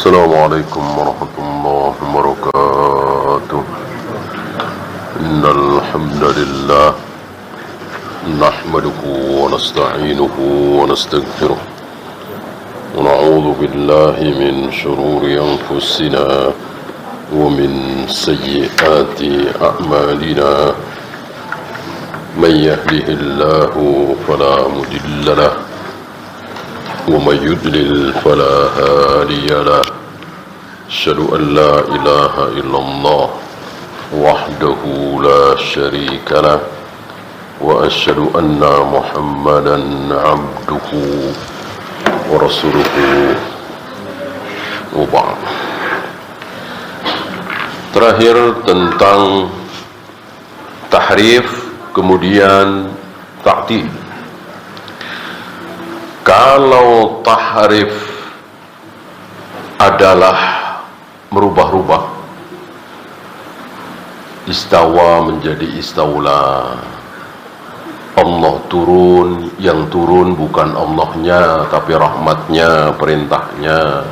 السلام عليكم ورحمة الله وبركاته. إن الحمد لله نحمده ونستعينه ونستغفره ونعوذ بالله من شرور أنفسنا ومن سيئات أعمالنا. من يهده الله فلا مضل له ومن يضلل فلا هادي له. أشهد أن لا إله إلا الله وحده لا شريك له وأشهد أن محمدا عبده ورسوله وبعد. Terakhir tentang tahrif, kemudian ta'til. Kalau tahrif adalah merubah-rubah, istawa menjadi istaula, Allah turun, yang turun bukan Allahnya tapi rahmatnya, perintahnya.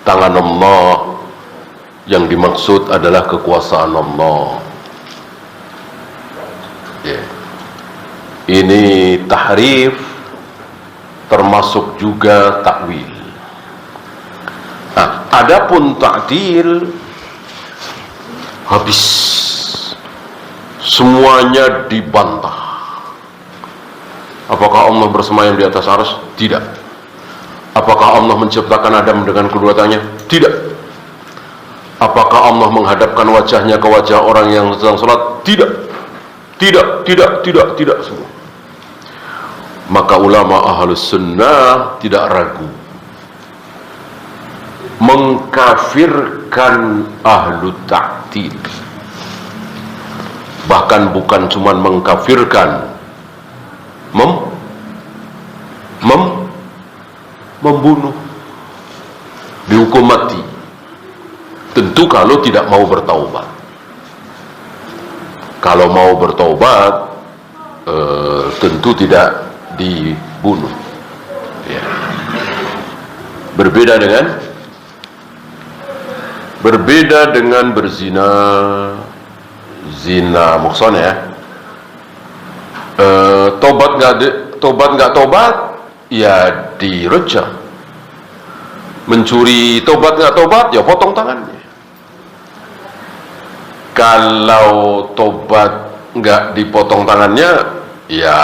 Tangan Allah, yang dimaksud adalah kekuasaan Allah. Ini tahrif, termasuk juga takwil. Nah, adapun ta'til, habis, semuanya dibantah. Apakah Allah bersemayam di atas arsy? Tidak. Apakah Allah menciptakan Adam dengan kedua tangannya? Tidak. Apakah Allah menghadapkan wajahnya ke wajah orang yang sedang sholat? Tidak. Tidak semua. Maka ulama ahlus sunnah tidak ragu mengkafirkan ahlu ta'til. Bahkan bukan cuma mengkafirkan, membunuh, dihukum mati. Tentu kalau tidak mau bertaubat. Kalau mau bertaubat, tentu tidak dibunuh. Ya. Berbeda dengan berzina, zina muhsan ya. Tobat nggak tobat, ya direjam. Mencuri tobat nggak tobat, ya potong tangannya. Kalau tobat nggak dipotong tangannya, ya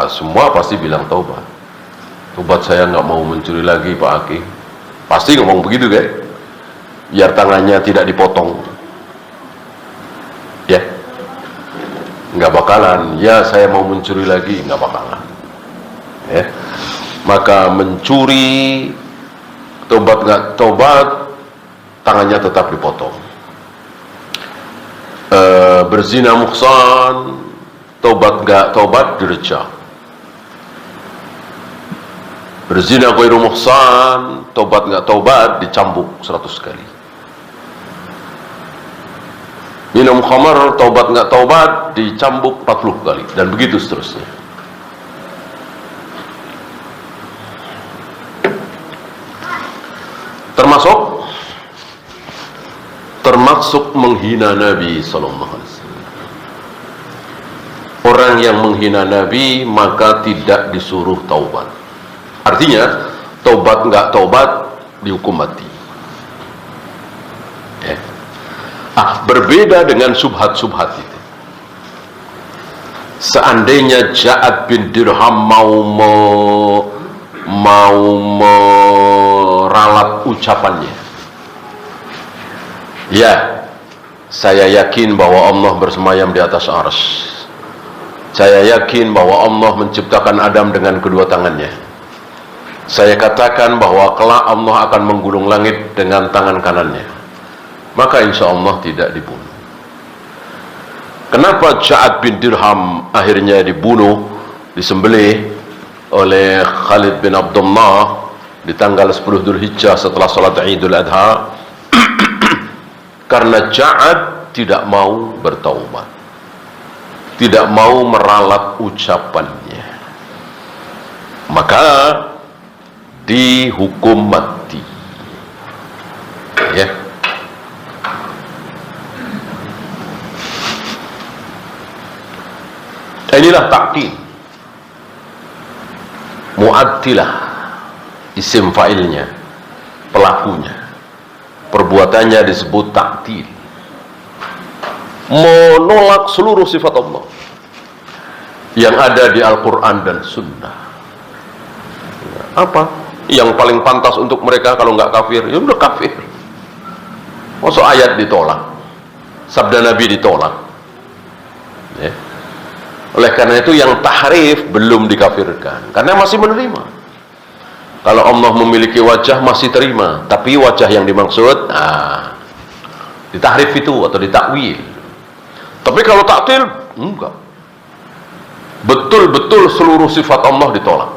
semua pasti bilang tobat. Tobat, saya nggak mau mencuri lagi Pak Aki. Pasti ngomong begitu kan? Biar tangannya tidak dipotong. Ya, nggak bakalan. Ya, saya mau mencuri lagi, nggak bakalan. Ya, maka mencuri, tobat nggak tobat, tangannya tetap dipotong. Berzina muhsan, tobat nggak tobat, direjam. Berzina ghairu muhsan, tobat nggak tobat, dicambuk 100 kali. Minum khamar, tobat nggak tobat, dicambuk 40 kali, dan begitu seterusnya. Termasuk menghina Nabi sallallahu alaihi wasallam. Orang yang menghina Nabi maka tidak disuruh taubat. Artinya taubat nggak taubat dihukum mati. Ya. Berbeda dengan subhat-subhat itu. Seandainya Ja'ad bin Dirham mau meralat ucapannya, ya, saya yakin bahwa Allah bersemayam di atas arsy. Saya yakin bahwa Allah menciptakan Adam dengan kedua tangannya. Saya katakan bahwa kelak Allah akan menggulung langit dengan tangan kanannya. Maka insya Allah tidak dibunuh. Kenapa Ja'ad bin Dirham akhirnya dibunuh, disembelih oleh Khalid bin Abdullah di tanggal 10 Dzulhijjah setelah salat Idul Adha? Karena Ja'ad tidak mau bertaubat, tidak mau meralat ucapannya. Maka maka dihukum mati. Ya. Inilah ta'til. Mu'attilah, isim fa'ilnya, pelakunya, perbuatannya disebut ta'til, menolak seluruh sifat Allah yang ada di Al-Quran dan Sunnah. Apa yang paling pantas untuk mereka kalau nggak kafir? Ya udah kafir. Masuk ayat ditolak, sabda Nabi ditolak, ya. Oleh karena itu yang tahrif belum dikafirkan, karena masih menerima. Kalau Allah memiliki wajah masih terima, tapi wajah yang dimaksud ditahrif itu atau ditakwil. Tapi kalau taktil enggak, betul-betul seluruh sifat Allah ditolak.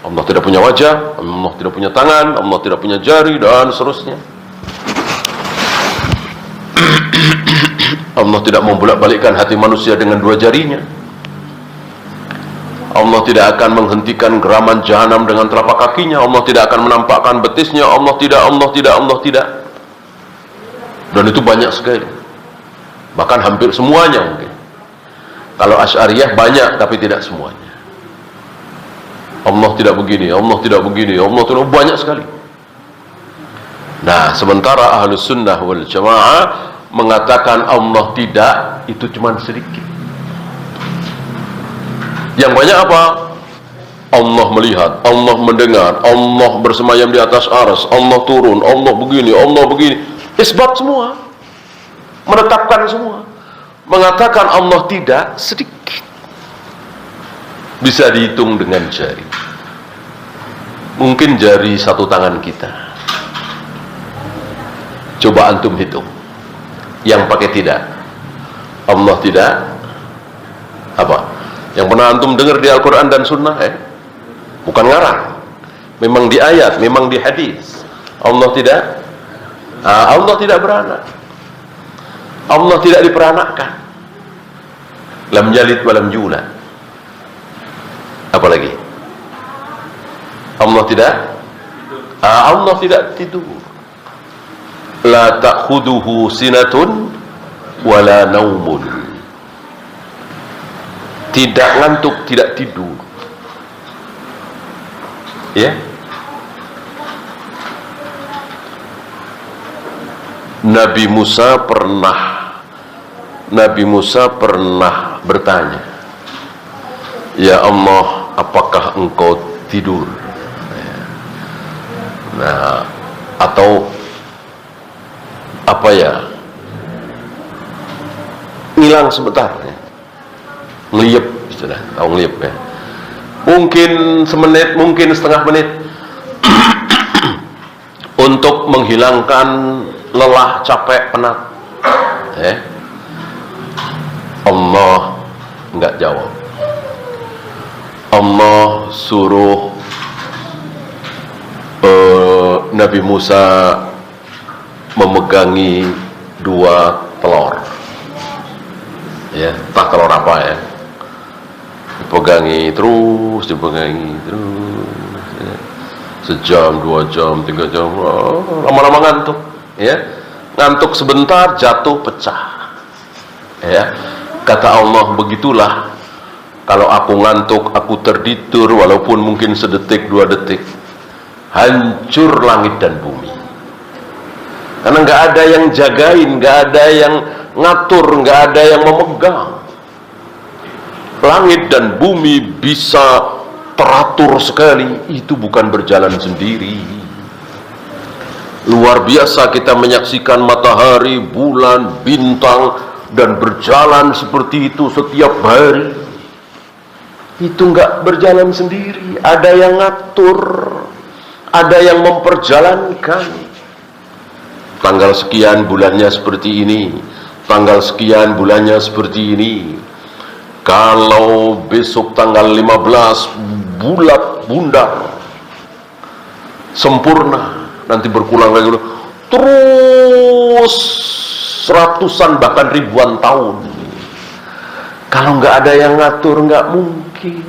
Allah tidak punya wajah, Allah tidak punya tangan, Allah tidak punya jari, dan seterusnya. Allah tidak membolak-balikkan hati manusia dengan dua jarinya. Allah tidak akan menghentikan geraman jahanam dengan telapak kakinya. Allah tidak akan menampakkan betisnya. Allah tidak. Dan itu banyak sekali, bahkan hampir semuanya mungkin. Kalau Asy'ariyah banyak tapi tidak semuanya. Allah tidak begini, Allah tidak begini, Allah tidak, banyak sekali. Nah, sementara Ahlus Sunnah wal Jamaah mengatakan Allah tidak, itu cuma sedikit. Yang banyak apa? Allah melihat, Allah mendengar, Allah bersemayam di atas arsy, Allah turun, Allah begini, Allah begini. Isbat semua, menetapkan semua. Mengatakan Allah tidak, sedikit. Bisa dihitung dengan jari. Mungkin jari satu tangan kita. Coba antum hitung. Yang pakai tidak, Allah tidak apa? Yang pernah antum dengar di Al-Quran dan Sunnah, bukan ngarang, memang di ayat, memang di hadis. Allah tidak beranak, Allah tidak diperanakkan. Lam yalid wa lam yulad. Apalagi Allah tidak tidur. La ta'khuduhu sinatun wala naumun. Tidak ngantuk, tidak tidur. Ya. Nabi Musa pernah bertanya, "Ya Allah, apakah engkau tidur?" Nah, atau apa ya, ngilang sebentar ya. Ngeliyep, sudah tahu ngeliyep ya, mungkin semenit, mungkin setengah menit untuk menghilangkan lelah, capek, penat. Allah enggak jawab. Allah suruh Nabi Musa memegangi dua telur, ya, entah telur apa ya, dipegangi terus, ya. Sejam, 2 jam, 3 jam, lama-lama ngantuk, ya, ngantuk sebentar, jatuh, pecah, ya. Kata Allah, begitulah kalau aku ngantuk, aku tertidur, walaupun mungkin sedetik, 2 detik, hancur langit dan bumi. Karena nggak ada yang jagain, nggak ada yang ngatur, nggak ada yang memegang. Langit dan bumi bisa teratur sekali, itu bukan berjalan sendiri. Luar biasa kita menyaksikan matahari, bulan, bintang, dan berjalan seperti itu setiap hari. Itu nggak berjalan sendiri, ada yang ngatur, ada yang memperjalankan. Tanggal sekian bulannya seperti ini, tanggal sekian bulannya seperti ini. Kalau besok tanggal 15 bulat bundar sempurna, nanti berkurang lagi terus ratusan bahkan ribuan tahun. Kalau nggak ada yang ngatur, nggak mungkin.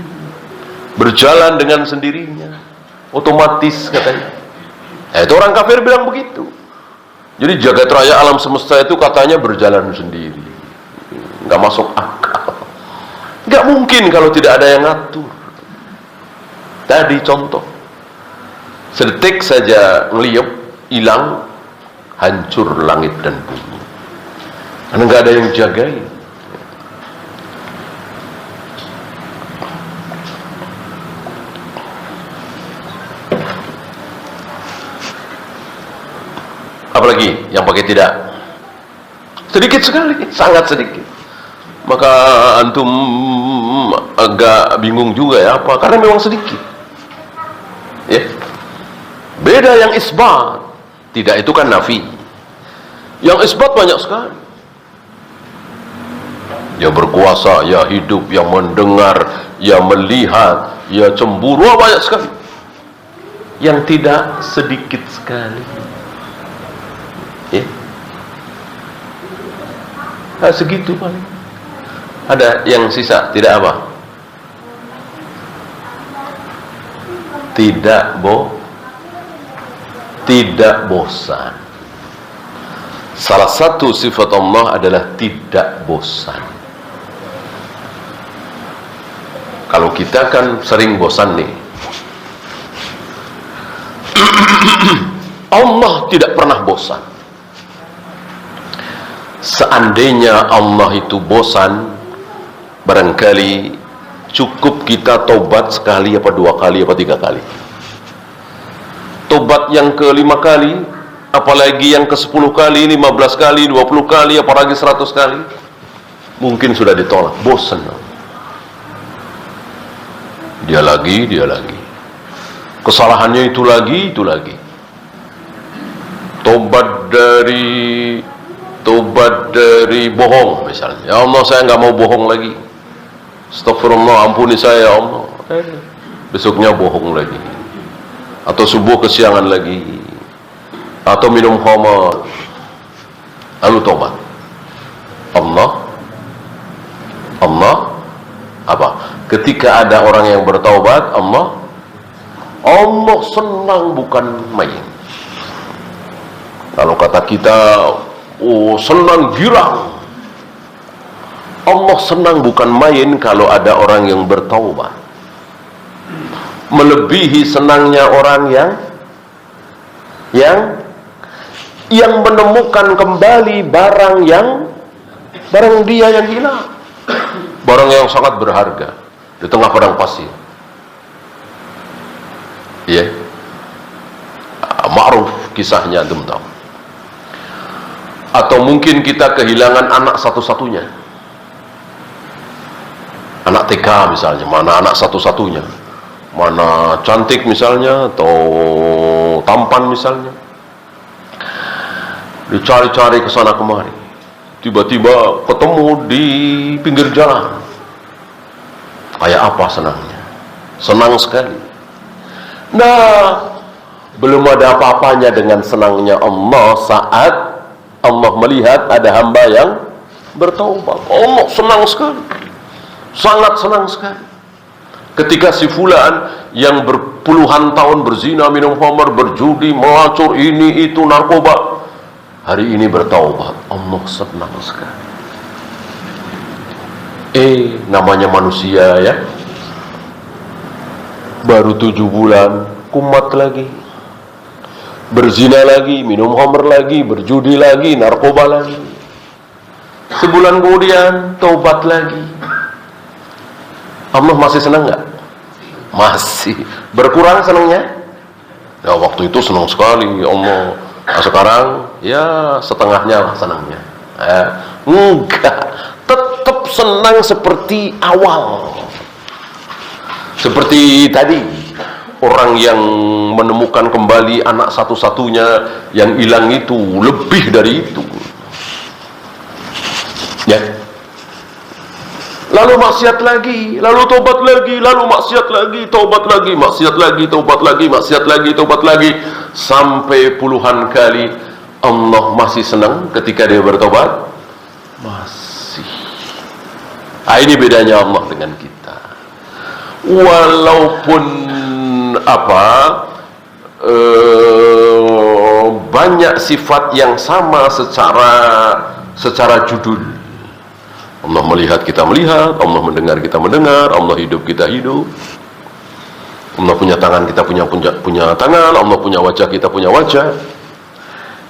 berjalan dengan sendirinya, otomatis katanya. Itu orang kafir bilang begitu. Jadi jagat raya alam semesta itu katanya berjalan sendiri, nggak masuk akal. Nggak mungkin kalau tidak ada yang ngatur. Tadi contoh, sedetik saja ngeliup, hilang, hancur langit dan bumi. Karena nggak ada yang jagain. Apalagi yang pakai tidak? Sedikit sekali, sangat sedikit. Maka antum agak bingung juga ya, apa? Karena memang sedikit. Ya. Beda yang isbat. Tidak, itu kan nafi. Yang isbat banyak sekali. Ya berkuasa, ya hidup, yang mendengar, ya melihat, ya cemburu, banyak sekali. Yang tidak sedikit sekali. Ya. Nah, segitu paling. Ada yang sisa, tidak apa? Tidak bosan. Salah satu sifat Allah adalah tidak bosan. Kalau kita kan sering bosan nih. Allah tidak pernah bosan. Seandainya Allah itu bosan, barangkali cukup kita tobat sekali apa 2 kali apa 3 kali. Tobat yang ke-5 kali, apalagi yang ke-10 kali, 15 kali, 20 kali, apalagi 100 kali, mungkin sudah ditolak, bosan. Dia lagi. Kesalahannya itu lagi. Tobat dari bohong misalnya. Ya Allah, saya nggak mau bohong lagi. Astagfirullah, ampuni saya ya Allah. Besoknya bohong lagi. Atau subuh kesiangan lagi. Atau minum khamar. Lalu tobat. Allah apa? Ketika ada orang yang bertaubat, Allah senang bukan main. Kalau kata kita, senang girang. Allah senang bukan main kalau ada orang yang bertaubat. Melebihi senangnya orang yang menemukan kembali barang dia yang hilang. Barang yang sangat berharga di tengah padang pasir. Iya. Ma'ruf kisahnya, antum tahu. Atau mungkin kita kehilangan anak satu-satunya. Anak TK misalnya, mana anak satu-satunya. Mana cantik misalnya, atau tampan misalnya. Dicari-cari ke sana kemari. Tiba-tiba ketemu di pinggir jalan. Kayak apa senangnya? Senang sekali. Nah, belum ada apa-apanya dengan senangnya Allah saat Allah melihat ada hamba yang bertaubat. Allah senang sekali. Sangat senang sekali. Ketika si fulan yang berpuluhan tahun berzina, minum khamar, berjudi, melacur, ini itu narkoba, hari ini bertaubat, Allah senang sekali. Namanya manusia ya. Baru 7 bulan kumat lagi, berzina lagi, minum khamar lagi, berjudi lagi, narkoba lagi. Sebulan kemudian taubat lagi. Allah masih senang nggak? Masih. Berkurang senangnya? Ya waktu itu senang sekali Allah. Nah, sekarang ya setengahnya lah senangnya. Enggak, tetap senang seperti awal. Seperti tadi, orang yang menemukan kembali anak satu-satunya yang hilang itu, lebih dari itu. Ya. Lalu maksiat lagi, lalu tobat lagi, lalu maksiat lagi, tobat lagi, maksiat lagi, tobat lagi, maksiat lagi, tobat lagi, sampai puluhan kali. Allah masih senang ketika dia bertobat? Masih. Ini bedanya Allah dengan kita. walaupun banyak sifat yang sama secara judul. Allah melihat, kita melihat. Allah mendengar, kita mendengar. Allah hidup, kita hidup. Allah punya tangan, kita punya tangan. Allah punya wajah, kita punya wajah.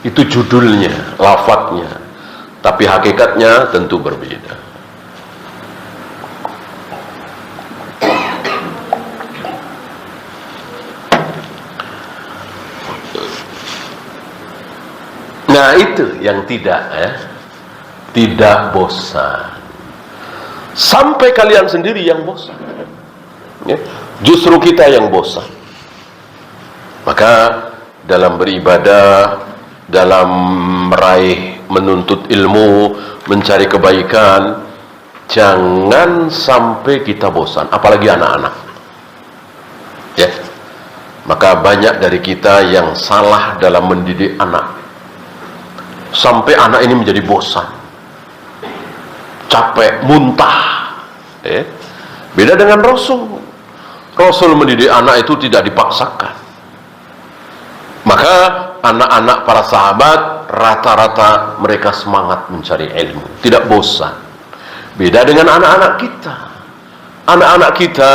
Itu judulnya, lafadznya. Tapi hakikatnya tentu berbeda. Nah, itu yang tidak bosan. Sampai kalian sendiri yang bosan. Ya, justru kita yang bosan. Maka dalam beribadah, dalam meraih, menuntut ilmu, mencari kebaikan, jangan sampai kita bosan. Apalagi anak-anak. Ya, maka banyak dari kita yang salah dalam mendidik anak. Sampai anak ini menjadi bosan, capek, muntah. Beda dengan Rasul. Rasul mendidik anak itu tidak dipaksakan. Maka anak-anak para sahabat rata-rata mereka semangat mencari ilmu, tidak bosan. Beda dengan anak-anak kita. Anak-anak kita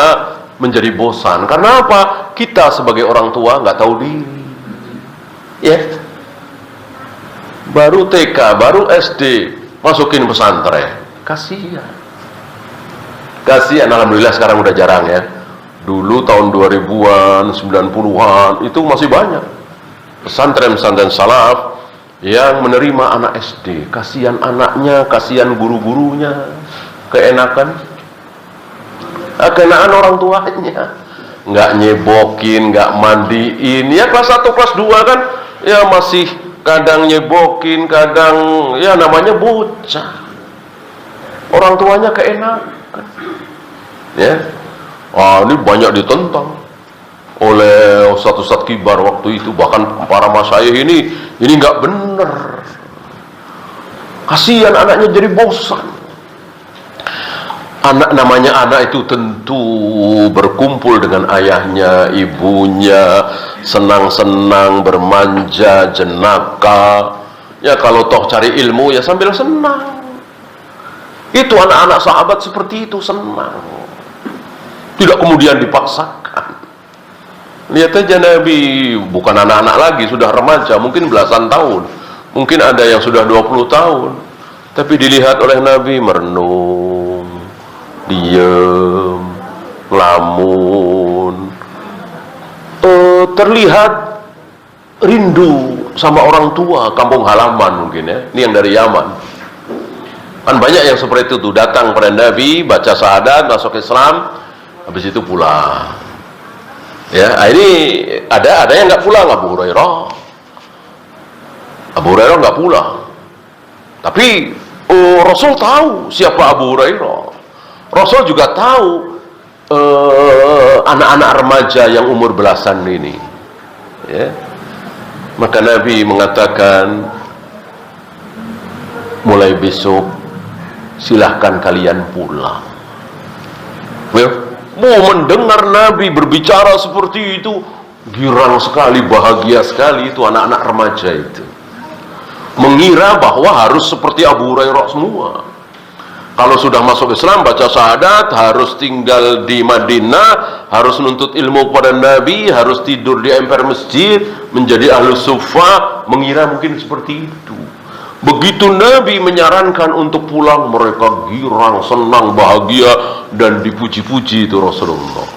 menjadi bosan. Karena apa? Kita sebagai orang tua nggak tahu diri. Ya. Baru TK, baru SD, masukin pesantren. Kasihan. Alhamdulillah sekarang udah jarang ya. Dulu tahun 2000-an, 90-an, itu masih banyak pesantren-pesantren salaf yang menerima anak SD. Kasihan anaknya, kasihan guru-gurunya. Keenakan orang tuanya. Nggak nyebokin, nggak mandiin. Ya kelas 1, kelas 2 kan, ya masih kadang nyebokin, kadang ya namanya bocah. Orang tuanya keenakan. Ya. Ini banyak ditentang oleh ustadz-ustadz kibar waktu itu, bahkan para masyayikh ini nggak bener. Kasihan anaknya jadi bosan. Namanya anak itu tentu berkumpul dengan ayahnya, ibunya, senang-senang, bermanja, jenaka. Ya kalau toh cari ilmu ya sambil senang. Itu anak-anak sahabat seperti itu, senang. Tidak kemudian dipaksakan. Lihat aja Nabi, bukan anak-anak lagi, sudah remaja, mungkin belasan tahun. Mungkin ada yang sudah 20 tahun. Tapi dilihat oleh Nabi merenung, diam, ngelamun, terlihat rindu sama orang tua, kampung halaman mungkin ya. Ini yang dari Yaman. Kan banyak yang seperti itu tuh, datang pada Nabi, baca syahadat, masuk Islam, habis itu pulang. Ya, ini ada yang nggak pulang. Abu Hurairah nggak pulang. Tapi Rasul tahu siapa Abu Hurairah. Rasul juga tahu anak-anak remaja yang umur belasan ini. Ya. Maka Nabi mengatakan, mulai besok silahkan kalian pulang. Mau mendengar Nabi berbicara seperti itu, girang sekali, bahagia sekali itu anak-anak remaja itu. Mengira bahwa harus seperti Abu Hurairah semua. Kalau sudah masuk Islam, baca syahadat, harus tinggal di Madinah, harus nuntut ilmu kepada Nabi, harus tidur di emper masjid, menjadi ahlus suffah, mengira mungkin seperti itu. Begitu Nabi menyarankan untuk pulang, mereka girang, senang, bahagia, dan dipuji-puji itu Rasulullah.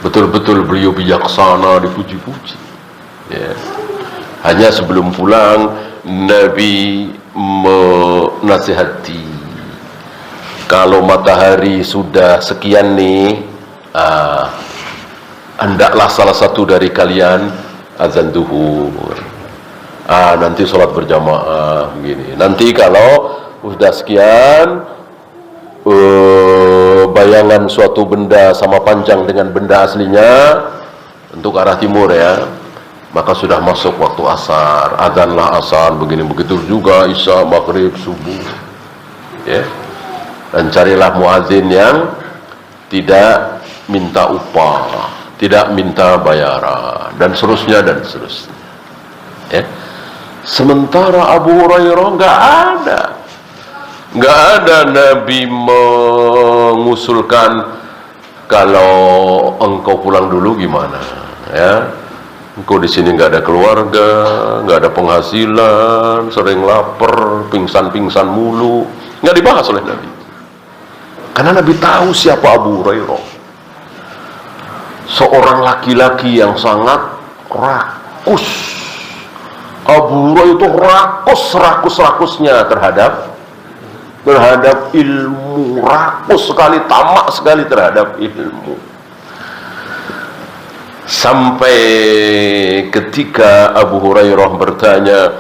Betul-betul beliau bijaksana, dipuji-puji. Ya. Hanya sebelum pulang, Nabi menasihati, kalau matahari sudah sekian nih, hendaklah salah satu dari kalian azan zuhur. Nanti sholat berjamaah begini. Nanti kalau sudah sekian, bayangan suatu benda sama panjang dengan benda aslinya untuk arah timur ya, maka sudah masuk waktu asar. Adzanlah asar begini, begitu juga isya, maghrib, subuh. Ya. Dan carilah muadzin yang tidak minta upah, tidak minta bayaran, dan seterusnya dan seterusnya. Ya. Sementara Abu Hurairah nggak ada Nabi mengusulkan, kalau engkau pulang dulu gimana, ya? Engkau di sini nggak ada keluarga, nggak ada penghasilan, sering lapar, pingsan-pingsan mulu. Nggak dibahas oleh Nabi. Karena Nabi tahu siapa Abu Hurairah. Seorang laki-laki yang sangat rakus. Abu Hurairah itu rakus-rakusnya terhadap ilmu, rakus sekali, tamak sekali terhadap ilmu. Sampai ketika Abu Hurairah bertanya,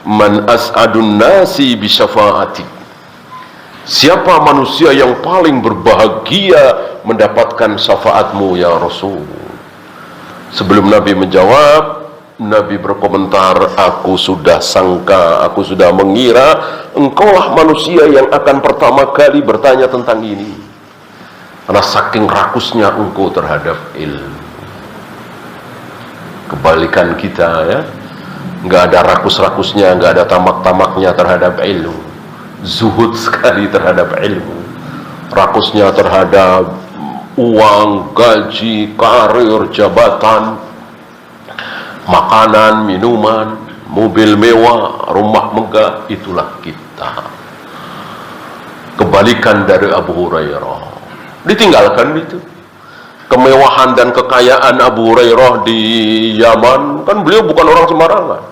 man as'adun nasi bi syafaati, siapa manusia yang paling berbahagia mendapatkan syafaatmu ya Rasul? Sebelum Nabi menjawab, Nabi berkomentar, aku sudah sangka, aku sudah mengira engkaulah manusia yang akan pertama kali bertanya tentang ini, karena saking rakusnya engkau terhadap ilmu. Kebalikan kita, ya, nggak ada rakus-rakusnya, nggak ada tamak-tamaknya terhadap ilmu, zuhud sekali terhadap ilmu, rakusnya terhadap uang, gaji, karir, jabatan, makanan, minuman, mobil mewah, rumah megah. Itulah kita. Kebalikan dari Abu Hurairah, ditinggalkan itu. Kemewahan dan kekayaan Abu Hurairah di Yaman, kan beliau bukan orang sembarangan.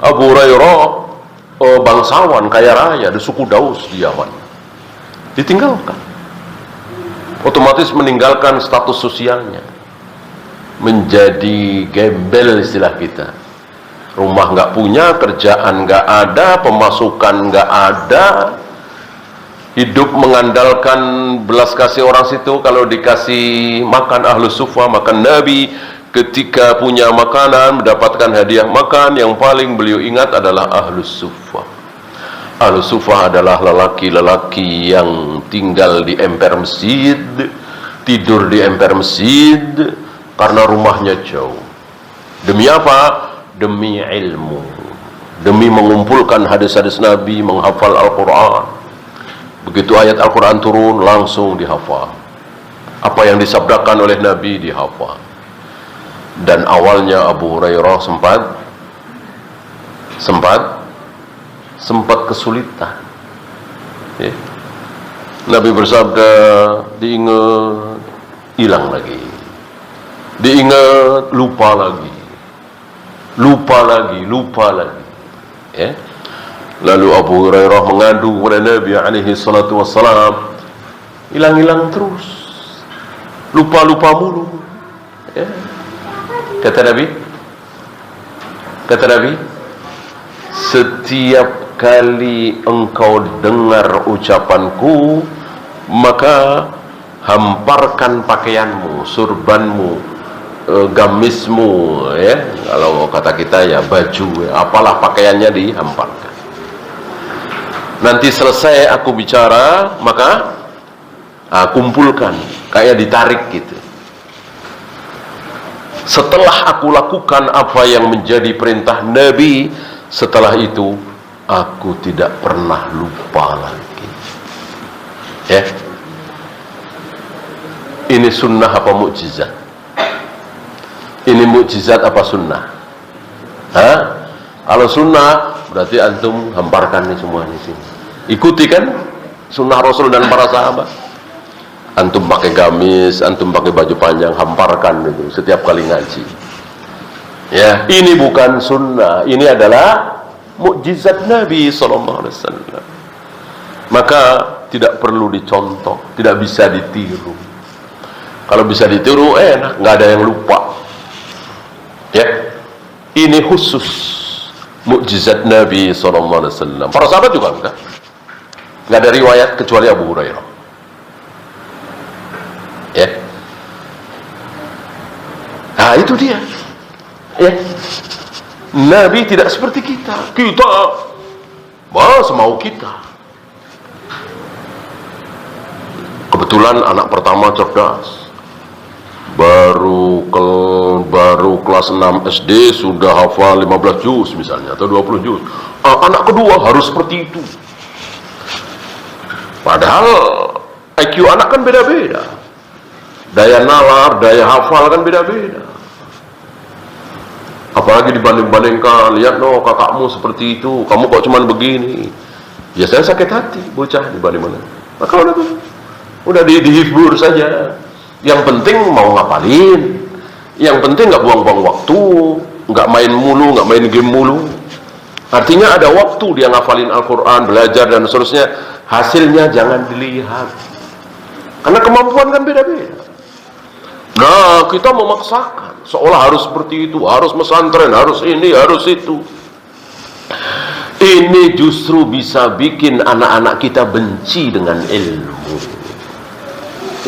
Abu Hurairah bangsawan kaya raya di suku Daus di Yaman. Ditinggalkan, otomatis meninggalkan status sosialnya, menjadi gembel istilah kita. Rumah nggak punya, kerjaan nggak ada, pemasukan nggak ada, hidup mengandalkan belas kasih orang situ. Kalau dikasih makan Ahlus Suffah, makan Nabi. Ketika punya makanan, mendapatkan hadiah makan, yang paling beliau ingat adalah Ahlus Suffah. Ahlus Suffah adalah lelaki-lelaki yang tinggal di emper masjid, tidur di emper masjid, karena rumahnya jauh. Demi apa? Demi ilmu, demi mengumpulkan hadis-hadis Nabi, menghafal Al-Quran. Begitu ayat Al-Quran turun, langsung dihafal. Apa yang disabdakan oleh Nabi dihafal. Dan awalnya Abu Hurairah sempat kesulitan, ya. Nabi bersabda, diingat, hilang lagi, diingat, lupa lagi, ya. Lalu Abu Hurairah mengadu kepada Nabi alaihi salatu wassalam, hilang-hilang terus, lupa-lupa mulu, ya. Kata Nabi, setiap kali engkau dengar ucapanku, maka hamparkan pakaianmu, surbanmu, gamismu, ya, kalau kata kita ya baju, ya, apalah pakaiannya dihamparkan. Nanti selesai aku bicara, maka kumpulkan, kayak ditarik gitu. Setelah aku lakukan apa yang menjadi perintah Nabi, setelah itu aku tidak pernah lupa lagi. Ya, ini sunnah apa mukjizat? Ini mukjizat apa sunnah? Kalau sunnah berarti antum hamparkan nih semua di sini. Ikuti kan sunnah Rasul dan para sahabat. Antum pakai gamis, antum pakai baju panjang, hamparkan itu setiap kali ngaji. Ya, ini bukan sunnah, ini adalah mukjizat Nabi SAW. Maka tidak perlu dicontoh, tidak bisa ditiru. Kalau bisa ditiru, enak, nggak ada yang lupa. Ya, ini khusus mukjizat Nabi SAW. Para sahabat juga enggak ada riwayat kecuali Abu Hurairah. Ya, nah itu dia. Ya, Nabi tidak seperti kita semau kita. Kebetulan anak pertama cerdas, baru kelas 6 SD sudah hafal 15 juz misalnya, atau 20 juz. Anak kedua harus seperti itu. Padahal IQ anak kan beda-beda, daya nalar, daya hafal kan beda-beda. Apalagi dibanding-bandingkan, lihat no kakakmu seperti itu, kamu kok cuman begini. Ya saya sakit hati, bocah dibanding-banding. Maka udah dihibur saja. Yang penting mau ngapalin, yang penting nggak buang-buang waktu, nggak main mulu, nggak main game mulu. Artinya ada waktu dia ngafalin Al-Quran, belajar dan seterusnya. Hasilnya jangan dilihat, karena kemampuan kan beda-beda. Nah, kita memaksakan seolah harus seperti itu, harus pesantren, harus ini, harus itu. Ini justru bisa bikin anak-anak kita benci dengan ilmu.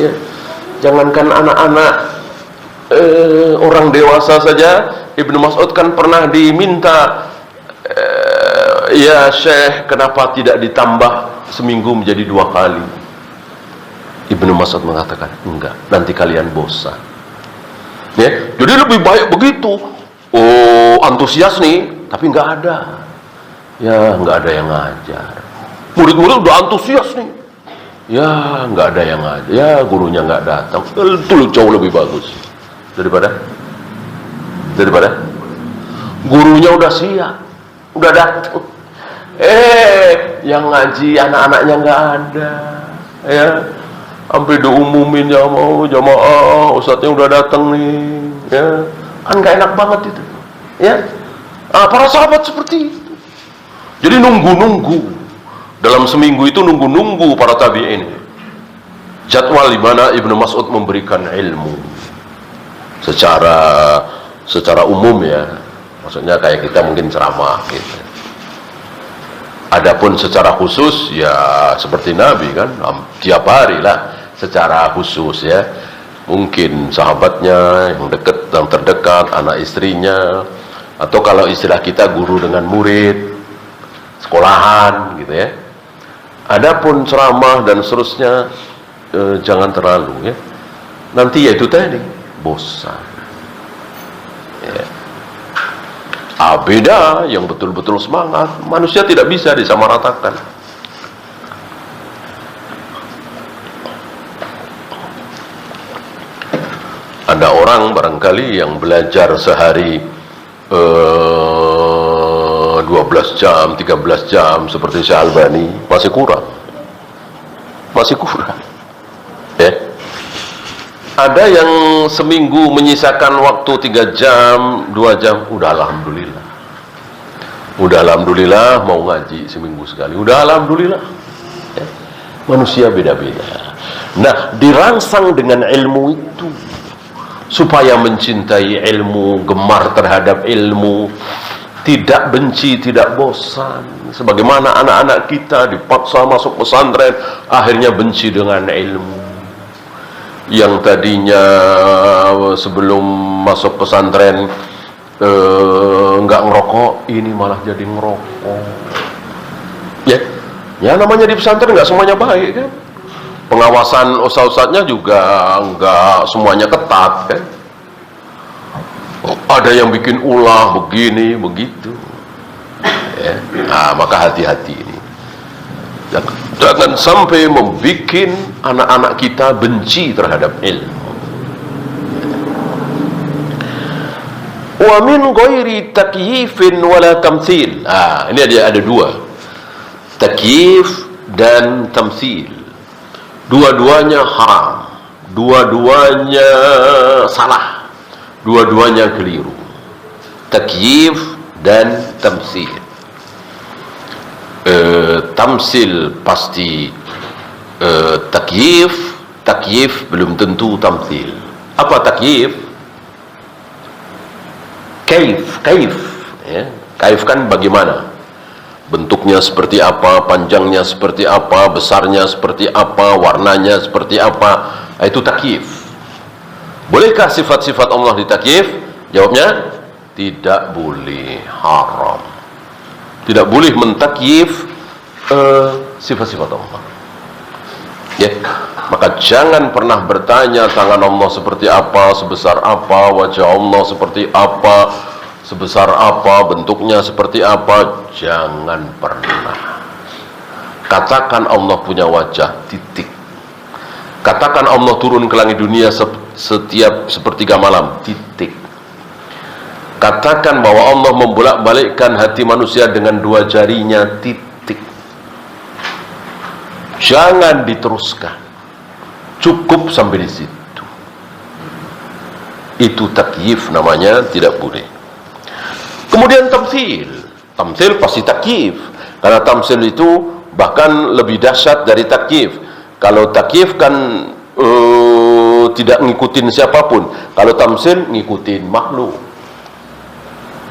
Ya, jangankan anak-anak, orang dewasa saja. Ibnu Mas'ud kan pernah diminta, ya Syekh, kenapa tidak ditambah seminggu menjadi 2 kali? Ibnu Mas'ud mengatakan, enggak, nanti kalian bosan. Ya, jadi lebih baik begitu. Oh, antusias nih, tapi nggak ada. Ya, nggak ada yang ngajar. Murid-murid udah antusias nih. Ya, nggak ada yang ngajar. Ya, gurunya nggak datang. Itu jauh lebih bagus daripada gurunya udah siap, udah datang. Yang ngaji anak-anaknya nggak ada. Ya, sampai diumumin ya mau jamaah, ustadznya udah datang nih. Ya, kan nggak enak banget itu. Ya, para sahabat seperti itu. Jadi nunggu-nunggu. Dalam seminggu itu nunggu-nunggu para tabi'in. Jadwal di mana Ibnu Mas'ud memberikan ilmu secara umum ya. Maksudnya kayak kita mungkin ceramah gitu. Adapun secara khusus ya seperti Nabi kan, tiap hari lah secara khusus ya. Mungkin sahabatnya yang dekat, yang terdekat, anak istrinya, atau kalau istilah kita guru dengan murid, sekolahan gitu ya. Adapun ceramah dan seterusnya jangan terlalu ya. Nanti ya itu tadi bosan. Ya. Beda yang betul-betul semangat. Manusia tidak bisa disamaratakan. Ada orang barangkali yang belajar sehari 12 jam, 13 jam seperti Syekh Albani, masih kurang. Ya. Ada yang seminggu menyisakan waktu 3 jam, 2 jam, udah alhamdulillah mau ngaji seminggu sekali, udah alhamdulillah. Ya. Manusia beda-beda. Nah, dirangsang dengan ilmu itu supaya mencintai ilmu, gemar terhadap ilmu, tidak benci, tidak bosan. Sebagaimana anak-anak kita dipaksa masuk pesantren, akhirnya benci dengan ilmu. Yang tadinya sebelum masuk pesantren nggak ngerokok, ini malah jadi ngerokok. Ya namanya di pesantren nggak semuanya baik kan. Pengawasan ustaz-ustaznya juga nggak semuanya ketat kan. Ada yang bikin ulah begini begitu ya. Nah, maka hati-hati ini, jangan sampai membuat anak-anak kita benci terhadap ilmu. Wa min ghairi takyifin wala tamtsil. Ini ada 2, takyif dan tamtsil. Dua-duanya haram, dua-duanya salah, dua-duanya keliru. Takyif dan tamtsil. Tamtsil pasti takyif belum tentu tamtsil. Apa takyif? Kaif ya. Kaif kan bagaimana? Bentuknya seperti apa, panjangnya seperti apa, besarnya seperti apa, warnanya seperti apa. Itu takyif. Bolehkah sifat-sifat Allah ditakyif? Jawabnya tidak boleh, haram. Tidak boleh mentakyif sifat-sifat Allah. Ya, maka Maka jangan pernah bertanya tangan Allah seperti apa, sebesar apa, wajah Allah seperti apa, sebesar apa, bentuknya seperti apa. Jangan pernah. Katakan Allah punya wajah, titik. Katakan Allah turun ke langit dunia setiap sepertiga malam, titik. Katakan bahwa Allah membolak-balikkan hati manusia dengan dua jarinya, titik. Jangan diteruskan. Cukup sampai di situ. Itu takyif namanya, tidak boleh. Kemudian tamtsil. Tamtsil pasti takyif. Karena tamtsil itu bahkan lebih dahsyat dari takyif. Kalau takyif kan tidak ngikutin siapapun. Kalau tamtsil ngikutin makhluk.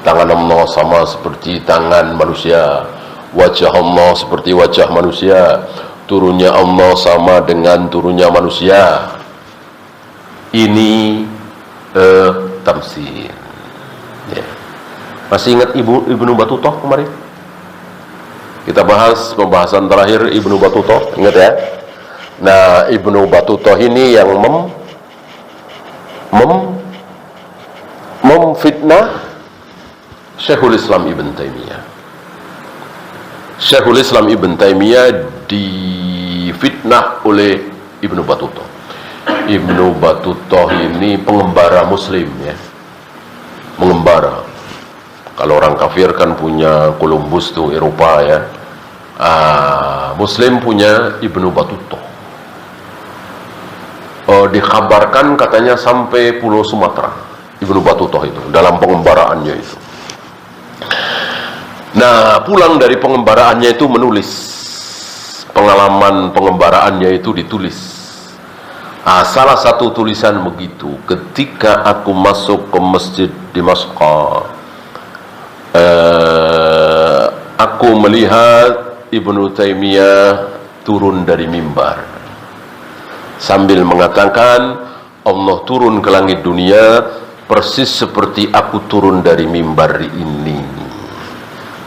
Tangan Allah sama seperti tangan manusia, wajah Allah seperti wajah manusia, turunnya Allah sama dengan turunnya manusia. Ini tamtsil. Ya. Masih ingat Ibnu Battuta kemarin? Kita bahas pembahasan terakhir Ibnu Battuta, ingat ya? Nah, Ibnu Battuta ini yang memfitnah Syekhul Islam Ibn Taimiyah. Syekhul Islam Ibn Taimiyah difitnah oleh Ibnu Battuta. Ibnu Battuta ini pengembara Muslim ya, mengembara. Kalau orang kafir kan punya Columbus tuh, Eropa ya. Muslim punya Ibnu Battuta. Dikabarkan katanya sampai Pulau Sumatera Ibnu Battuta itu dalam pengembaraannya itu. Nah, pulang dari pengembaraannya itu menulis pengalaman pengembaraannya itu ditulis. Salah satu tulisan begitu, ketika aku masuk ke masjid di Masqat, aku melihat Ibnu Taimiyah turun dari mimbar sambil mengatakan, Allah turun ke langit dunia persis seperti aku turun dari mimbar ini.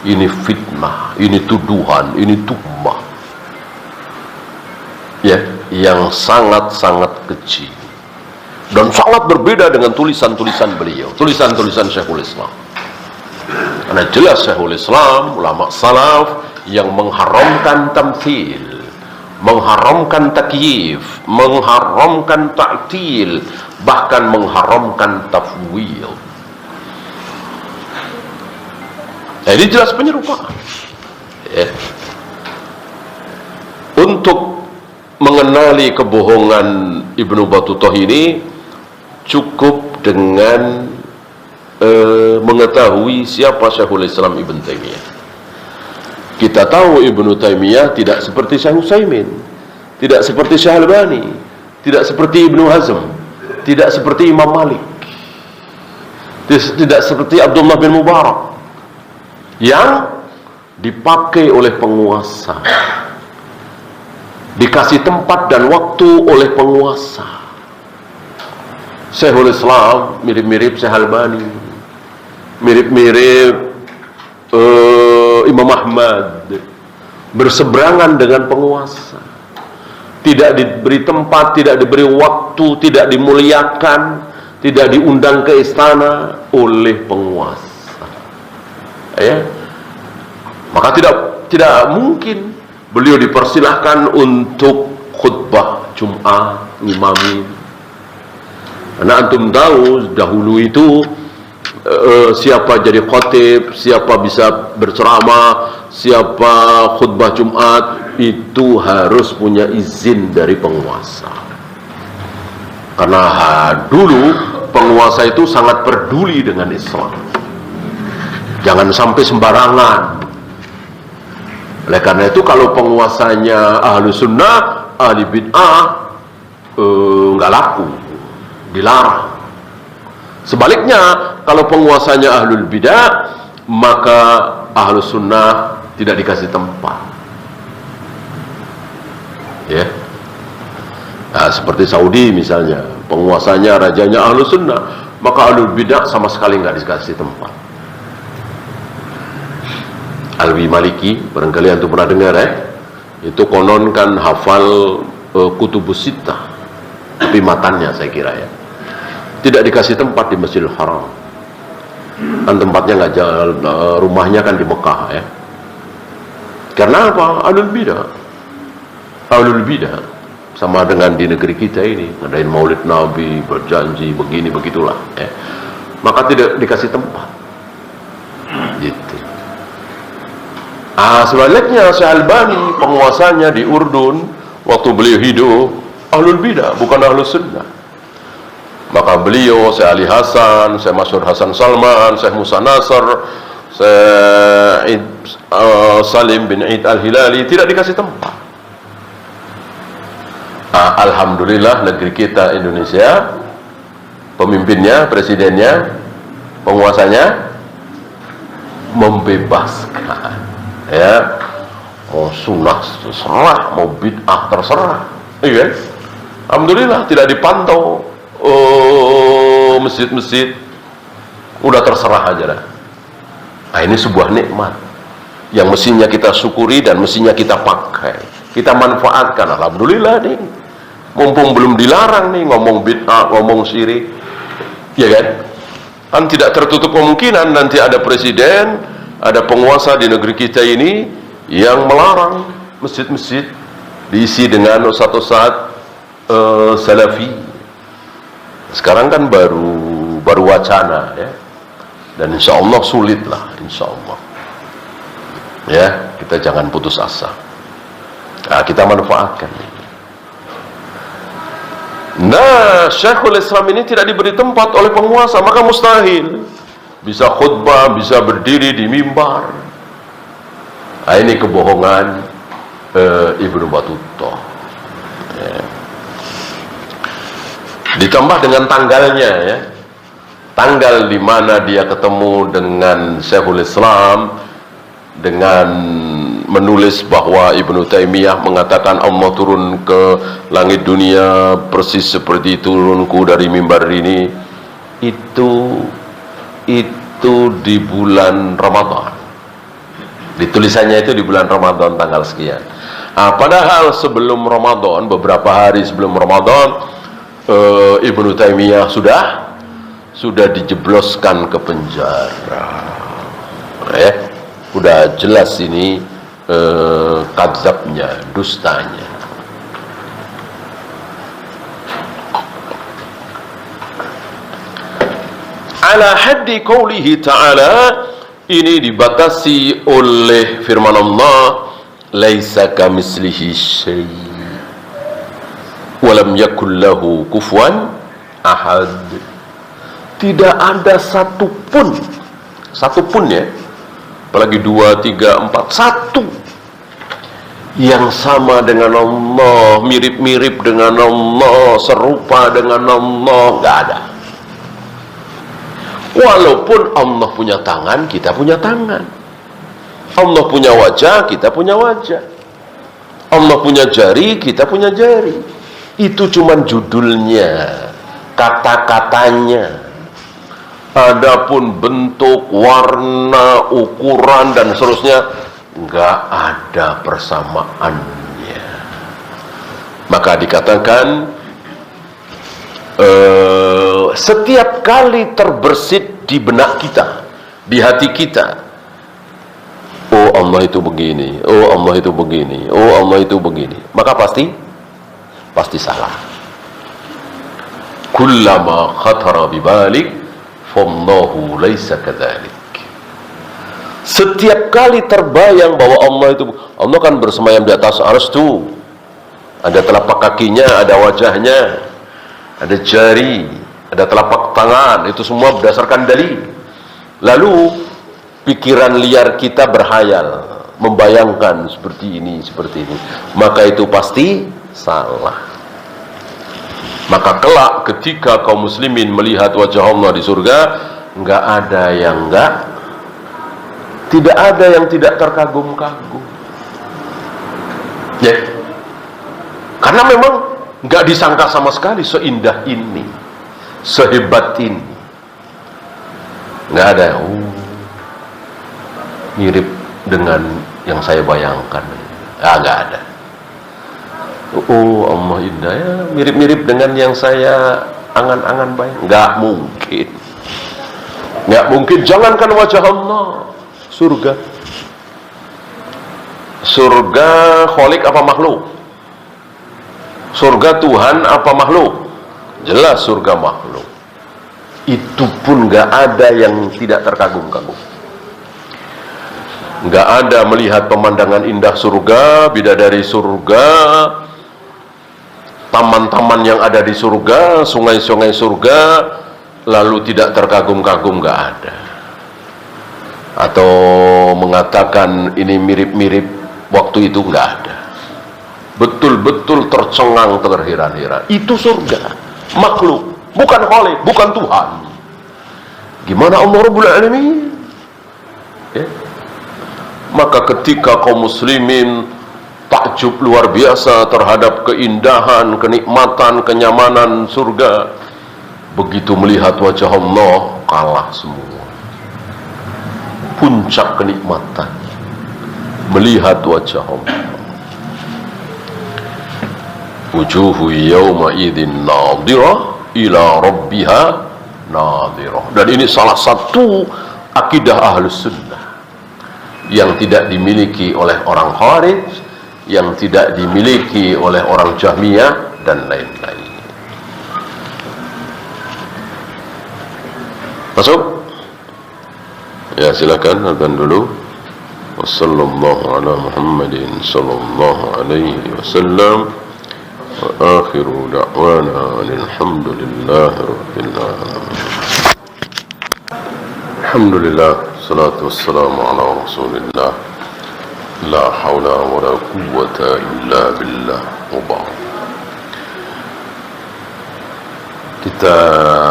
Ini fitnah, ini tuduhan, ini tuhmah ya, yang sangat-sangat kecil dan sangat berbeda dengan tulisan-tulisan beliau, tulisan-tulisan Syekhul Islam. Karena jelas Syekhul Islam, ulama salaf yang mengharamkan tamtsil, mengharamkan takyif, mengharamkan ta'til, bahkan mengharamkan tafwid. Nah, ini jelas penyerupaan. Untuk mengenali kebohongan Ibnu Battuta ini cukup dengan mengetahui siapa Syekhul Islam Ibn Taimiyah. Kita tahu Ibnu Taimiyah tidak seperti Syekh Utsaimin, tidak seperti Syekh Albani, tidak seperti Ibnu Hazm, tidak seperti Imam Malik, tidak seperti Abdullah bin Mubarak yang dipakai oleh penguasa, dikasih tempat dan waktu oleh penguasa. Syekhul Islam mirip-mirip Syekh Albani, mirip-mirip Imam Ahmad, berseberangan dengan penguasa, tidak diberi tempat, tidak diberi waktu, tidak dimuliakan, tidak diundang ke istana oleh penguasa. Ya, maka tidak mungkin beliau dipersilahkan untuk khutbah Jumat, ngimami. Karena antum tahu dahulu itu siapa jadi khatib, siapa bisa berceramah, siapa khutbah Jumat itu harus punya izin dari penguasa. Karena dulu penguasa itu sangat peduli dengan Islam. Jangan sampai sembarangan. Oleh karena itu kalau penguasanya ahlu sunnah, ahli bid'ah nggak laku, dilarang. Sebaliknya kalau penguasanya ahlul bid'ah, maka ahlu sunnah tidak dikasih tempat. Ya, nah, seperti Saudi misalnya, penguasanya rajanya ahlu sunnah, maka ahlul bid'ah sama sekali nggak dikasih tempat. Alwi Maliki, barangkali antum pernah dengar ya, itu konon kan hafal Kutubus Sittah, Tapi matanya saya kira ya. Tidak dikasih tempat di Masjidil Haram. Kan tempatnya nggak jalan, rumahnya kan di Mekah ya. Karena apa? Ahlul bidah sama dengan di negeri kita ini, ngadain maulid Nabi, berjanji begini begitulah ya. Maka tidak dikasih tempat gitu. Sebaliknya Syekh Albani, penguasanya di Urdun waktu beliau hidup, ahlul bidah, bukan ahlus sunnah. Maka beliau, Syekh Ali Hasan, Syekh Masyhur Hasan Salman, Syekh Musa Nasr, Syekh Salim bin Eid Al-Hilali tidak dikasih tempat. Alhamdulillah negeri kita Indonesia, pemimpinnya, presidennya, penguasanya membebaskan ya. Mau sunnah terserah, mau bid'ah terserah, iya. Alhamdulillah tidak dipantau masjid-masjid, udah terserah aja lah. Nah, ini sebuah nikmat yang mestinya kita syukuri dan mestinya kita pakai, kita manfaatkan. Alhamdulillah nih, mumpung belum dilarang nih ngomong bid'ah, ngomong syirik, ya kan? Kan tidak tertutup kemungkinan nanti ada presiden, ada penguasa di negeri kita ini yang melarang masjid-masjid diisi dengan ustaz-ustaz salafi. Sekarang kan baru wacana ya, dan insya Allah sulit lah, insya Allah ya. Kita jangan putus asa, kita manfaatkan. Nah, Syekhul Islam ini tidak diberi tempat oleh penguasa, maka mustahil bisa khutbah, bisa berdiri di mimbar. Nah, ini kebohongan Ibnu Battuta ya. Ditambah dengan tanggalnya ya, tanggal di mana dia ketemu dengan Syekhul Islam, dengan menulis bahwa Ibnu Taimiyah mengatakan Allah turun ke langit dunia persis seperti turunku dari mimbar ini, itu di bulan Ramadan. Ditulisannya itu di bulan Ramadan tanggal sekian. Padahal sebelum Ramadan, beberapa hari sebelum Ramadan, Ibnu Taimiyah sudah dijebloskan ke penjara. Udah jelas ini kadzabnya, dustanya. Ala haddi qoulihi ta'ala, ini dibatasi oleh firman Allah, laisa kamislihi syai' walam yakul lahu kufuwan ahad. Tidak ada satupun ya, apalagi 2, 3, 4, satu yang sama dengan Allah, mirip-mirip dengan Allah, serupa dengan Allah, nggak ada. Walaupun Allah punya tangan, kita punya tangan. Allah punya wajah, kita punya wajah. Allah punya jari, kita punya jari. Itu cuman judulnya, kata-katanya. Adapun bentuk, warna, ukuran dan seterusnya nggak ada persamaannya. Maka dikatakan setiap kali terbersit di benak kita, di hati kita, oh Allah itu begini, oh Allah itu begini, oh Allah itu begini, maka pasti salah. Kullama khatara bibalik fallahu laisa kadzalik. Setiap kali terbayang bahwa Allah kan bersemayam di atas arsy tuh. Ada telapak kakinya, ada wajahnya, ada jari, ada telapak tangan, itu semua berdasarkan dalil. Lalu pikiran liar kita berhayal, membayangkan seperti ini, maka itu pasti salah. Maka kelak ketika kaum muslimin melihat wajah Allah di surga, tidak ada yang tidak terkagum-kagum ya. Karena memang nggak disangka sama sekali seindah ini, sehebat ini. Nggak ada mirip dengan yang saya bayangkan. Nggak ada. Oh Allah indah ya, mirip-mirip dengan yang saya angan-angan baik. Nggak mungkin. Nggak mungkin. Jangankan wajah Allah, surga. Surga kholik apa makhluk? Surga Tuhan apa makhluk? Jelas surga makhluk. Itu pun nggak ada yang tidak terkagum-kagum. Nggak ada melihat pemandangan indah surga, bidadari surga, taman-taman yang ada di surga, sungai-sungai surga, lalu tidak terkagum-kagum, nggak ada. Atau mengatakan ini mirip-mirip waktu itu, nggak ada. Betul-betul tercengang, terheran-heran. Itu surga, makhluk, bukan Khalik, bukan Tuhan. Gimana Allah Rabbul Alamin? Ya. Maka ketika kaum muslimin takjub luar biasa terhadap keindahan, kenikmatan, kenyamanan surga, begitu melihat wajah Allah, kalah semua. Puncak kenikmatan melihat wajah Allah. Wujuhu yawma idzin nadhirah ila rabbiha nadhirah. Dan ini salah satu akidah Ahlus Sunnah yang tidak dimiliki oleh orang Khawarij, yang tidak dimiliki oleh orang Jahmiyah dan lain-lain. Masuk? Ya silakan, azan dulu. Wassallallahu ala Muhammadin sallallahu alaihi wasallam. Wa akhiru da'wana alhamdulillahi rabbil alamin. Alhamdulillah, salatu wassalamu ala rasulillah. La hawla wa la quwwata illa billah. Kita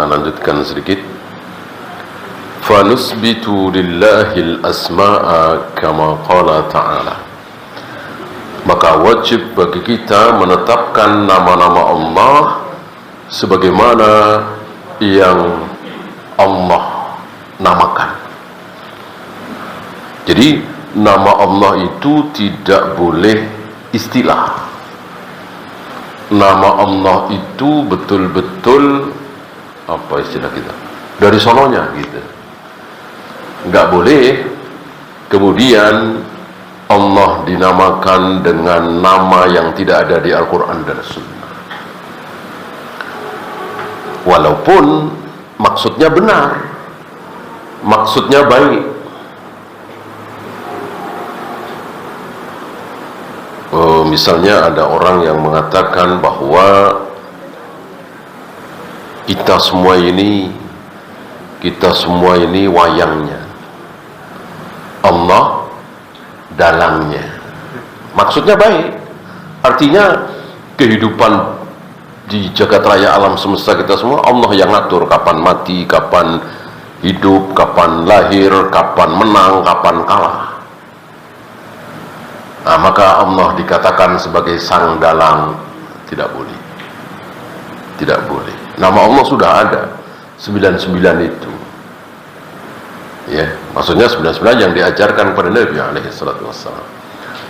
lanjutkan sedikit. Fanusbitu lillahil asma'a kama qala ta'ala. Maka wajib bagi kita menetapkan nama-nama Allah sebagaimana yang Allah namakan. Jadi nama Allah itu tidak boleh istilah. Nama Allah itu betul-betul apa istilah kita? Dari sononya gitu. Nggak boleh kemudian Allah dinamakan dengan nama yang tidak ada di Al-Quran dan Sunnah. Walaupun maksudnya benar, maksudnya baik. Misalnya ada orang yang mengatakan bahwa kita semua ini wayangnya, Allah dalangnya. Maksudnya baik, artinya kehidupan di jagat raya alam semesta kita semua Allah yang ngatur kapan mati, kapan hidup, kapan lahir, kapan menang, kapan kalah. Nah, maka Allah dikatakan sebagai sang dalang, tidak boleh. Tidak boleh. Nama Allah sudah ada 99 itu. Ya, maksudnya 99 yang diajarkan kepada Nabi alaihi salatu wassalam.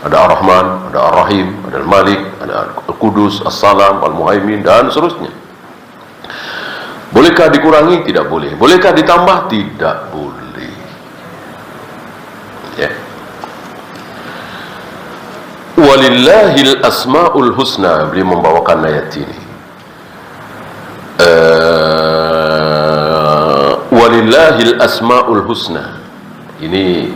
Ada Ar-Rahman, ada Ar-Rahim, ada Al-Malik, ada Al-Qudus, As-Salam, Al-Muhaimin dan seterusnya. Bolehkah dikurangi? Tidak boleh. Bolehkah ditambah? Tidak boleh. Ya. Walillahil asmaul husna, beliau membawakan ayat ini. Walillahil asmaul husna. Ini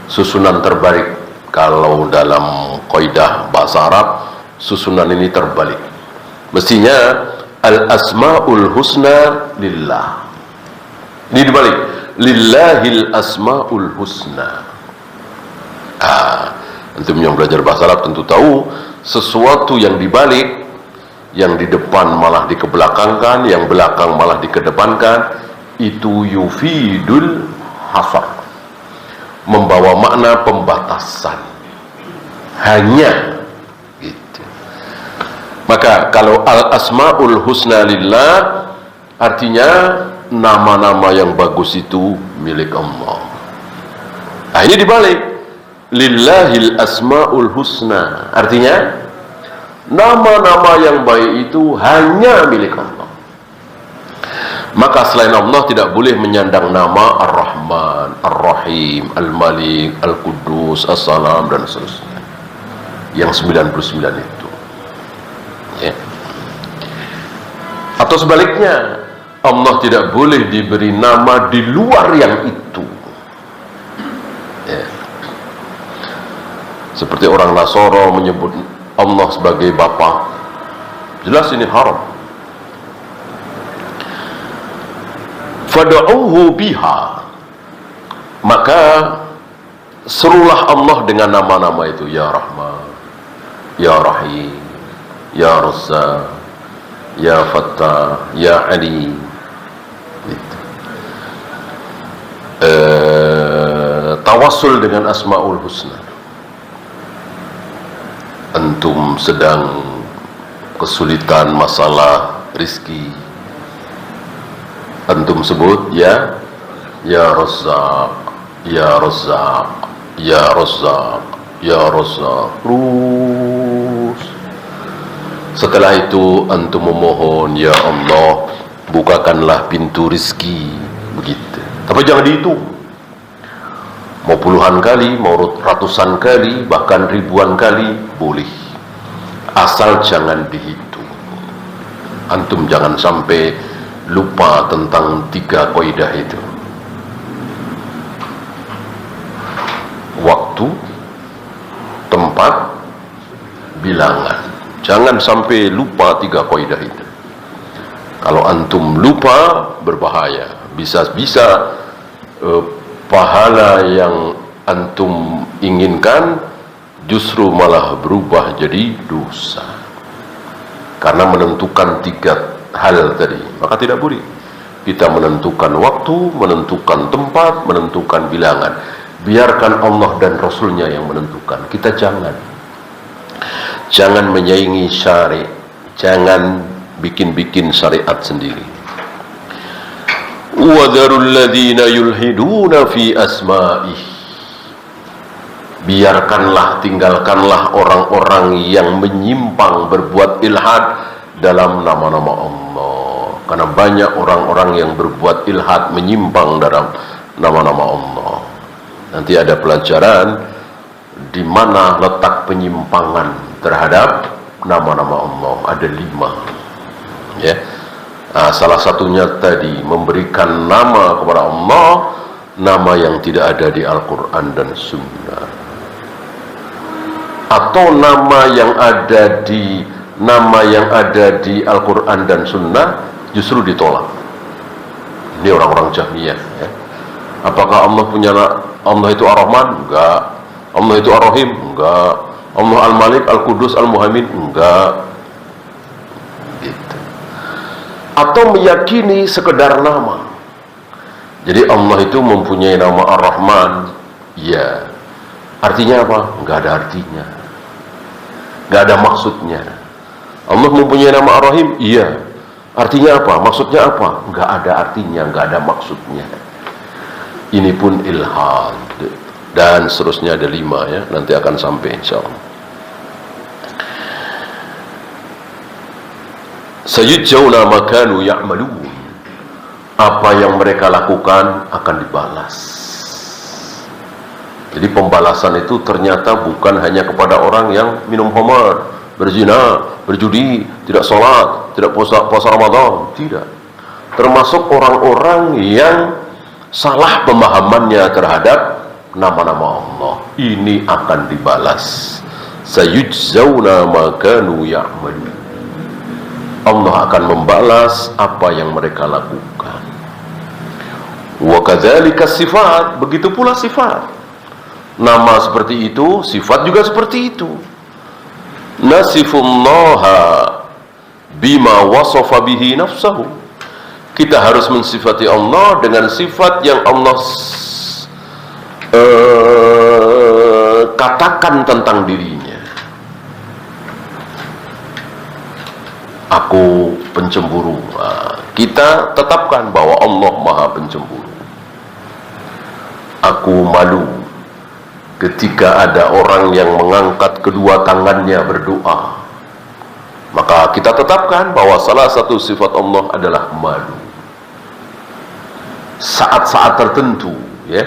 susunan terbalik. Kalau dalam kaidah bahasa Arab, susunan ini terbalik. Mestinya al asmaul husna lillah. Ini dibalik. Lillahil asmaul husna. Antum yang belajar bahasa Arab tentu tahu, sesuatu yang dibalik, yang di depan malah dikebelakangkan, yang belakang malah dikedepankan, itu yufidul hasar, membawa makna pembatasan, hanya gitu. Maka kalau al asmaul husna lillah, artinya nama-nama yang bagus itu milik Allah. Nah, ini dibalik. Lillahil asmaul husna, artinya Nama-nama yang baik itu hanya milik Allah. Maka selain Allah tidak boleh menyandang nama Ar-Rahman, Ar-Rahim, Al-Malik, Al-Quddus, As-Salam, dan seterusnya. Yang 99 itu. Ya. Atau sebaliknya, Allah tidak boleh diberi nama di luar yang itu. Ya. Seperti orang Nasara menyebut Allah sebagai Bapa. Jelas ini haram. Fad'uhu biha, maka serulah Allah dengan nama-nama itu, Ya Rahman, Ya Rahim, Ya Razzaq, Ya Fattah, Ya Ali. Tawassul dengan Asmaul Husna. Antum sedang kesulitan masalah rizki, antum sebut ya Razzaq, Ya Razzaq, Ya Razzaq, Ya Razzaq. Terus setelah itu antum memohon, Ya Allah, bukakanlah pintu rizki. Begitu. Tapi jangan dihitung. Mau puluhan kali, mau ratusan kali, bahkan ribuan kali boleh. Asal jangan dihitung. Antum jangan sampai lupa tentang 3 kaidah itu. Waktu, tempat, bilangan. Jangan sampai lupa 3 kaidah itu. Kalau antum lupa, berbahaya. Bisa-bisa pahala yang antum inginkan justru malah berubah jadi dosa. Karena menentukan 3 hal tadi, maka tidak boleh kita menentukan waktu, menentukan tempat, menentukan bilangan. Biarkan Allah dan Rasulnya yang menentukan. Kita jangan menyaingi syari', jangan bikin-bikin syariat sendiri. Wa dharul ladzina yulhiduna fi asma'ih, biarkanlah, tinggalkanlah orang-orang yang menyimpang, berbuat ilhad dalam nama-nama Allah. Karena banyak orang-orang yang berbuat ilhad, menyimpang dalam nama-nama Allah. Nanti ada pelajaran di mana letak penyimpangan terhadap nama-nama Allah. Ada 5. Ya. Nah, salah satunya tadi memberikan nama kepada Allah, nama yang tidak ada di Al-Quran dan Sunnah, atau nama yang ada di Al-Quran dan Sunnah justru ditolak. Ini orang-orang Jahmiyah. Ya. Apakah Allah itu Ar-Rahman? Enggak. Allah itu Ar-Rahim? Enggak. Allah Al-Malik, Al-Quddus, Al-Muhaimin? Enggak. Gitu. Atau meyakini sekedar nama. Jadi Allah itu mempunyai nama Ar-Rahman, ya. Artinya apa? Enggak ada artinya, enggak ada maksudnya. Allah mempunyai nama Ar-Rahim, iya. Artinya apa? Maksudnya apa? Enggak ada artinya, enggak ada maksudnya. Ini pun ilhad. Dan seterusnya ada 5 ya. Nanti akan sampai insyaallah. Sayujzauna ma kanu ya'malun. Apa yang mereka lakukan akan dibalas. Jadi pembalasan itu ternyata bukan hanya kepada orang yang minum khamar, berzina, berjudi, tidak sholat, tidak puasa Ramadan, tidak. Termasuk orang-orang yang salah pemahamannya terhadap nama-nama Allah. Ini akan dibalas. Sayujzauna ma kanu ya'malun. Allah akan membalas apa yang mereka lakukan. Wa kadzalika sifat, begitu pula sifat. Nama seperti itu, sifat juga seperti itu. Nasifullaha bima wasafa bihi nafsahu. Kita harus mensifati Allah dengan sifat yang Allah katakan tentang dirinya. Aku pencemburu. Kita tetapkan bahwa Allah Maha Pencemburu. Aku malu ketika ada orang yang mengangkat kedua tangannya berdoa. kita tetapkan bahwa salah satu sifat Allah adalah malu. Saat-saat tertentu, ya,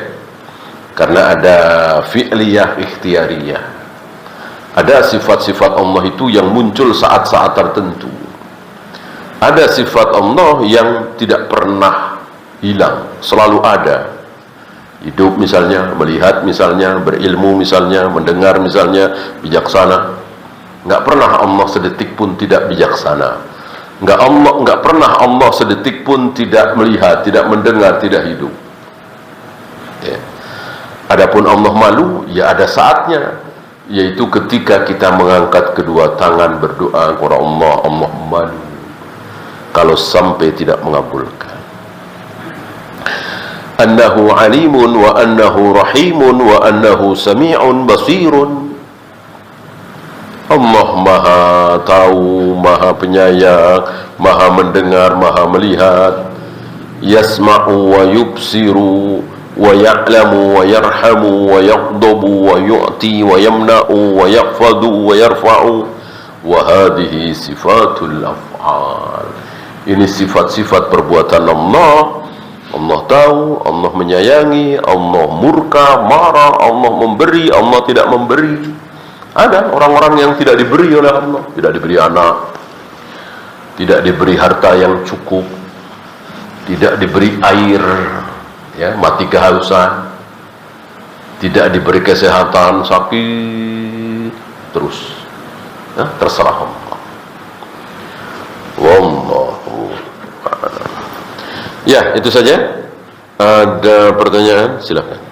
karena ada fi'liyah, ikhtiyariyah. Ada sifat-sifat Allah itu yang muncul saat-saat tertentu. Ada sifat Allah yang tidak pernah hilang, selalu ada. Hidup misalnya, melihat misalnya, berilmu misalnya, mendengar misalnya, bijaksana. Nggak pernah Allah sedetik pun tidak bijaksana. Nggak pernah Allah sedetik pun tidak melihat, tidak mendengar, tidak hidup. Ya. Adapun Allah malu, ya ada saatnya, yaitu ketika kita mengangkat kedua tangan berdoa kepada Allah, Allah malu kalau sampai tidak mengabulkan. Annahu alimun wa annahu rahimun wa annahu sami'un basirun. Allah maha tahu, maha penyayang, maha mendengar, maha melihat. Yasma'u wa yubsiru wa ya'lamu wa yarhamu wa yaghdabu wa yu'ti wa yamna'u wa yaqfadu wa yarfa'u. Wa hadhihi sifatul af'al. Ini sifat-sifat perbuatan Allah. Allah tahu, Allah menyayangi, Allah murka, marah, Allah memberi, Allah tidak memberi. Ada orang-orang yang tidak diberi oleh Allah, tidak diberi anak, tidak diberi harta yang cukup, tidak diberi air, ya, mati kehausan, tidak diberi kesehatan, sakit terus, ya, terserah Allah. Wallahu a'lam. Ya, itu saja. Ada pertanyaan? Silakan.